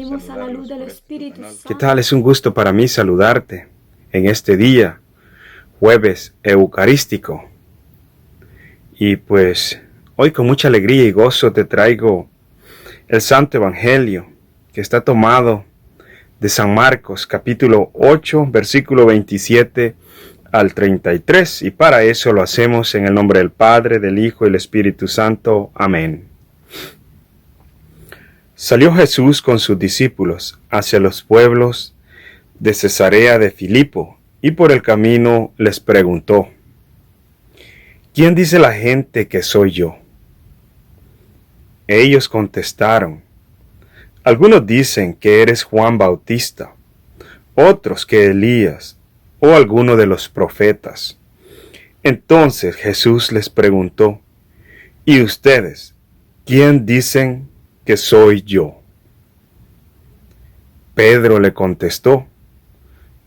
vivimos a la luz del Espíritu Santo. ¿Qué tal? Es un gusto para mí saludarte en este día, jueves eucarístico. Y pues hoy con mucha alegría y gozo te traigo el Santo Evangelio que está tomado de San Marcos, capítulo 8, versículo 27 al 33. Y para eso lo hacemos en el nombre del Padre, del Hijo y del Espíritu Santo. Amén. Salió Jesús con sus discípulos hacia los pueblos de Cesarea de Filipo, y por el camino les preguntó: ¿Quién dice la gente que soy yo? Ellos contestaron: algunos dicen que eres Juan Bautista, otros que Elías, o alguno de los profetas. Entonces Jesús les preguntó: ¿y ustedes, quién dicen que soy yo? Pedro le contestó: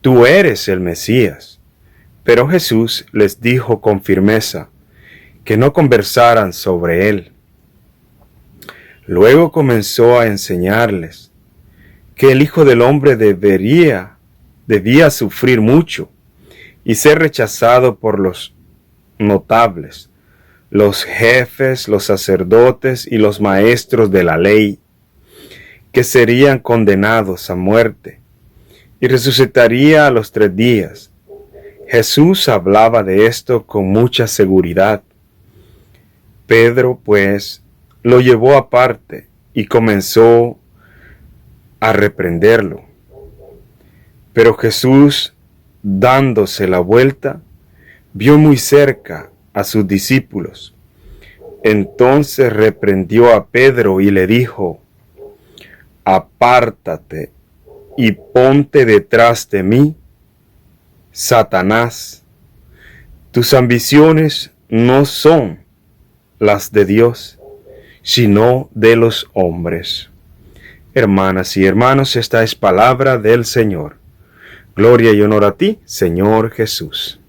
tú eres el Mesías. Pero Jesús les dijo con firmeza que no conversaran sobre él. Luego comenzó a enseñarles que el Hijo del Hombre debía sufrir mucho y ser rechazado por los notables, los jefes, los sacerdotes y los maestros de la ley, que serían condenados a muerte, y resucitaría a los 3 días. Jesús hablaba de esto con mucha seguridad. Pedro, pues, lo llevó aparte y comenzó a reprenderlo. Pero Jesús, dándose la vuelta, vio muy cerca a sus discípulos. Entonces reprendió a Pedro y le dijo: apártate y ponte detrás de mí, Satanás. Tus ambiciones no son las de Dios, sino de los hombres. Hermanas y hermanos, esta es palabra del Señor. Gloria y honor a ti, Señor Jesús.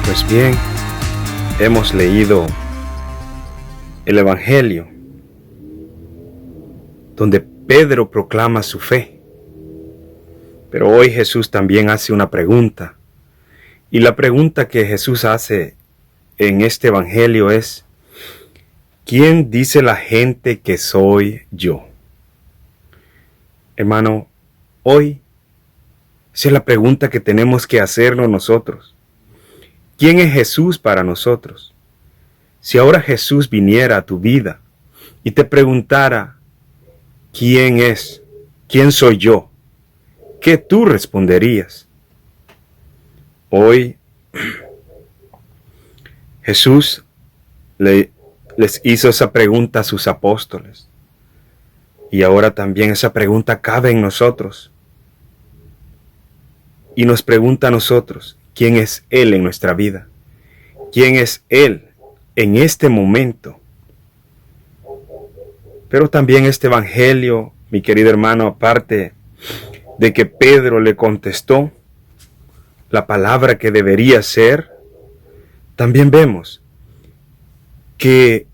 Pues bien, hemos leído el Evangelio, donde Pedro proclama su fe. Pero hoy Jesús también hace una pregunta. Y la pregunta que Jesús hace en este Evangelio es: ¿quién dice la gente que soy yo? Hermano, hoy esa es la pregunta que tenemos que hacernos nosotros. ¿Quién es Jesús para nosotros? Si ahora Jesús viniera a tu vida y te preguntara: ¿quién es? ¿Quién soy yo? ¿Qué tú responderías? Hoy Jesús les hizo esa pregunta a sus apóstoles. Y ahora también esa pregunta cabe en nosotros. Y nos pregunta a nosotros: ¿quién es Él en nuestra vida? ¿Quién es Él en este momento? Pero también este Evangelio, mi querido hermano, aparte de que Pedro le contestó la palabra que debería ser, también vemos que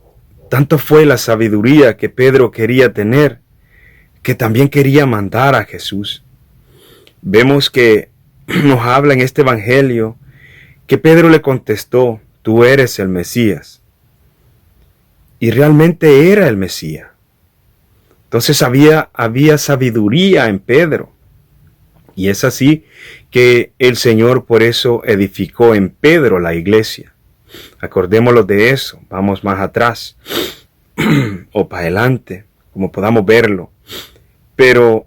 tanto fue la sabiduría que Pedro quería tener, que también quería mandar a Jesús. Vemos que nos habla en este Evangelio que Pedro le contestó: tú eres el Mesías. Y realmente era el Mesías. Entonces había sabiduría en Pedro. Y es así que el Señor por eso edificó en Pedro la iglesia. Acordémonos de eso, vamos más atrás o para adelante, como podamos verlo. Pero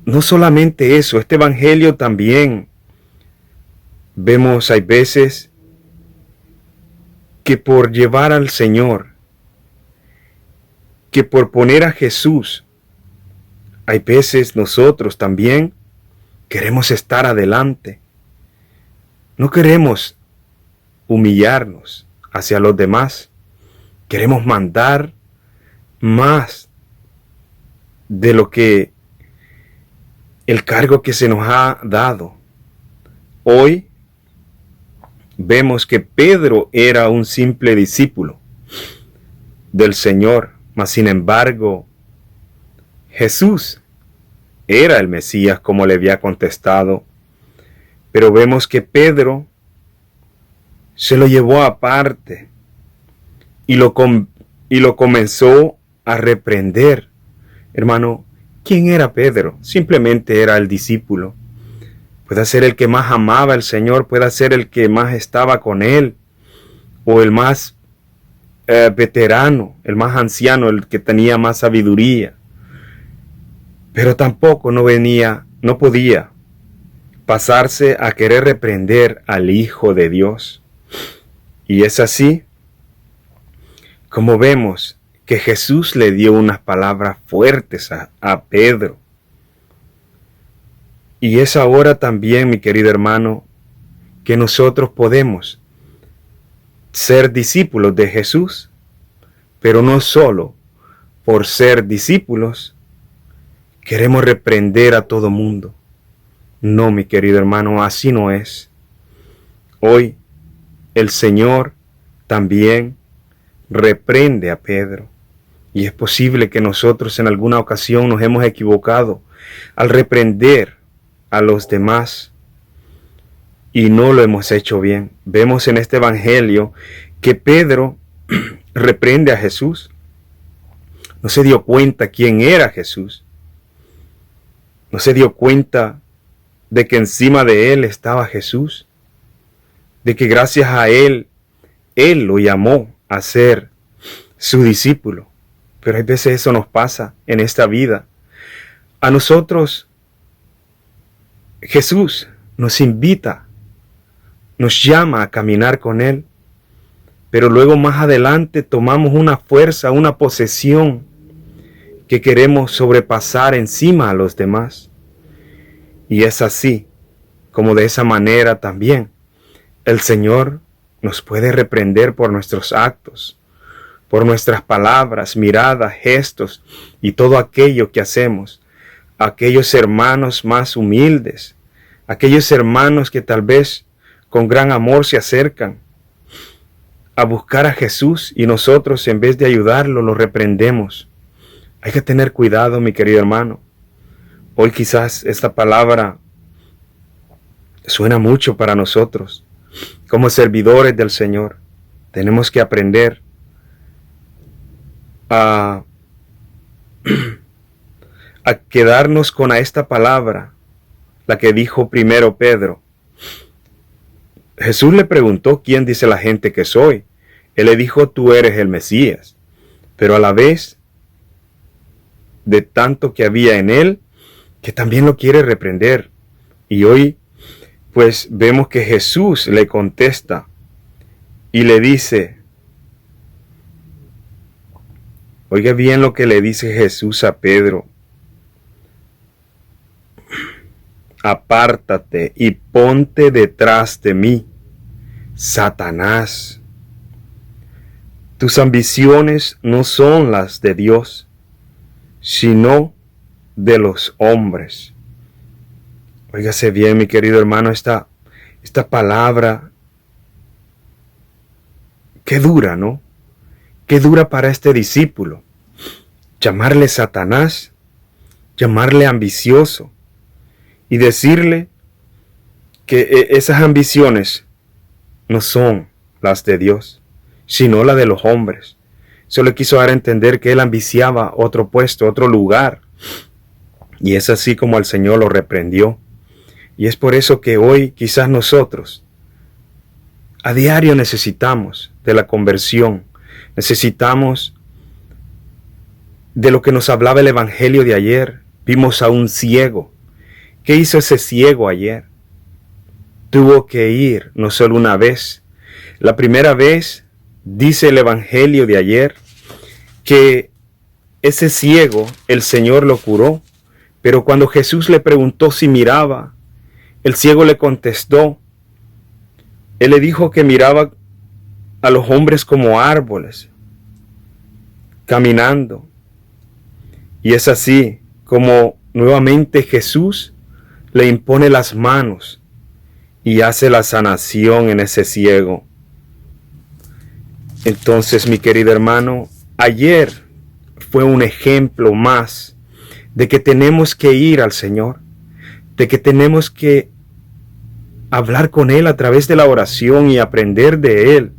no solamente eso, este Evangelio también vemos, hay veces que por llevar al Señor, que por poner a Jesús, hay veces nosotros también queremos estar adelante. No queremos humillarnos hacia los demás. Queremos mandar más de lo que el cargo que se nos ha dado. Hoy vemos que Pedro era un simple discípulo del Señor, mas sin embargo, Jesús era el Mesías, como le había contestado. Pero vemos que Pedro se lo llevó aparte y lo comenzó a reprender. Hermano, ¿quién era Pedro? Simplemente era el discípulo. Puede ser el que más amaba al Señor, puede ser el que más estaba con él, o el más veterano, el más anciano, el que tenía más sabiduría. Pero tampoco no podía pasarse a querer reprender al Hijo de Dios. Y es así como vemos que Jesús le dio unas palabras fuertes a Pedro. Y es ahora también, mi querido hermano, que nosotros podemos ser discípulos de Jesús, pero no solo por ser discípulos queremos reprender a todo mundo. No, mi querido hermano, así no es. Hoy el Señor también reprende a Pedro. Y es posible que nosotros en alguna ocasión nos hemos equivocado al reprender a los demás y no lo hemos hecho bien. Vemos en este evangelio que Pedro reprende a Jesús. No se dio cuenta quién era Jesús. No se dio cuenta de que encima de él estaba Jesús, de que gracias a él lo llamó a ser su discípulo. Pero hay veces eso nos pasa en esta vida. A nosotros, Jesús nos invita, nos llama a caminar con él, pero luego más adelante tomamos una fuerza, una posesión que queremos sobrepasar encima a los demás. Y es así, como de esa manera también, el Señor nos puede reprender por nuestros actos, por nuestras palabras, miradas, gestos y todo aquello que hacemos. Aquellos hermanos más humildes, aquellos hermanos que tal vez con gran amor se acercan a buscar a Jesús y nosotros en vez de ayudarlo lo reprendemos. Hay que tener cuidado, mi querido hermano. Hoy quizás esta palabra suena mucho para nosotros. Como servidores del Señor, tenemos que aprender a quedarnos con esta palabra, la que dijo primero Pedro. Jesús le preguntó, ¿quién dice la gente que soy? Él le dijo, tú eres el Mesías. Pero a la vez, de tanto que había en él, que también lo quiere reprender. Y hoy, pues vemos que Jesús le contesta y le dice, oiga bien lo que le dice Jesús a Pedro. Apártate y ponte detrás de mí, Satanás. Tus ambiciones no son las de Dios, sino de los hombres. Óigase bien, mi querido hermano, esta palabra, qué dura, ¿no? Qué dura para este discípulo. Llamarle Satanás, llamarle ambicioso y decirle que esas ambiciones no son las de Dios, sino las de los hombres. Eso le quiso dar a entender que él ambiciaba otro puesto, otro lugar. Y es así como el Señor lo reprendió. Y es por eso que hoy quizás nosotros a diario necesitamos de la conversión. Necesitamos de lo que nos hablaba el Evangelio de ayer. Vimos a un ciego. ¿Qué hizo ese ciego ayer? Tuvo que ir no solo una vez. La primera vez, dice el Evangelio de ayer, que ese ciego, el Señor lo curó. Pero cuando Jesús le preguntó si miraba, el ciego le contestó. Él le dijo que miraba a los hombres como árboles, caminando. Y es así como nuevamente Jesús le impone las manos y hace la sanación en ese ciego. Entonces, mi querido hermano, ayer fue un ejemplo más de que tenemos que ir al Señor, de que tenemos que hablar con Él a través de la oración y aprender de Él,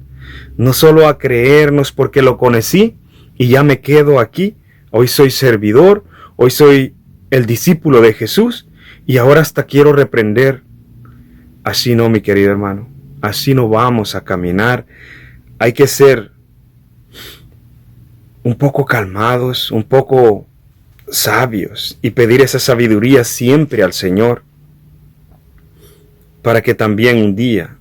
no solo a creernos porque lo conocí y ya me quedo aquí. Hoy soy servidor, hoy soy el discípulo de Jesús y ahora hasta quiero reprender. Así no, mi querido hermano, así no vamos a caminar. Hay que ser un poco calmados, un poco sabios y pedir esa sabiduría siempre al Señor, para que también un día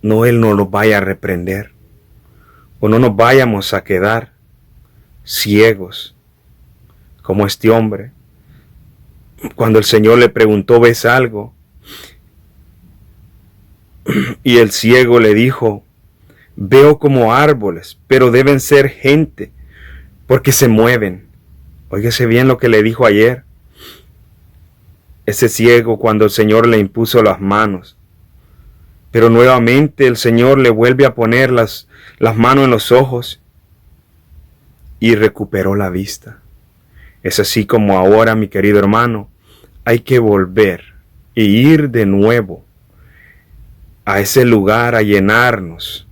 Él no nos vaya a reprender o no nos vayamos a quedar ciegos como este hombre. Cuando el Señor le preguntó, ¿ves algo? Y el ciego le dijo, veo como árboles, pero deben ser gente, porque se mueven. Óigase bien lo que le dijo ayer. Ese ciego, cuando el Señor le impuso las manos, pero nuevamente el Señor le vuelve a poner las manos en los ojos y recuperó la vista. Es así como ahora, mi querido hermano, hay que volver e ir de nuevo a ese lugar a llenarnos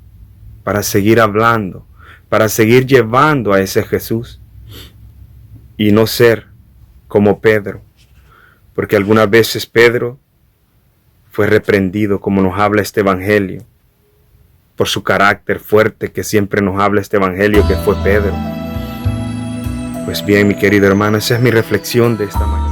para seguir hablando, para seguir llevando a ese Jesús y no ser como Pedro, porque algunas veces Pedro fue reprendido, como nos habla este evangelio, por su carácter fuerte que siempre nos habla este evangelio, que fue Pedro. Pues bien, mi querido hermano, esa es mi reflexión de esta mañana.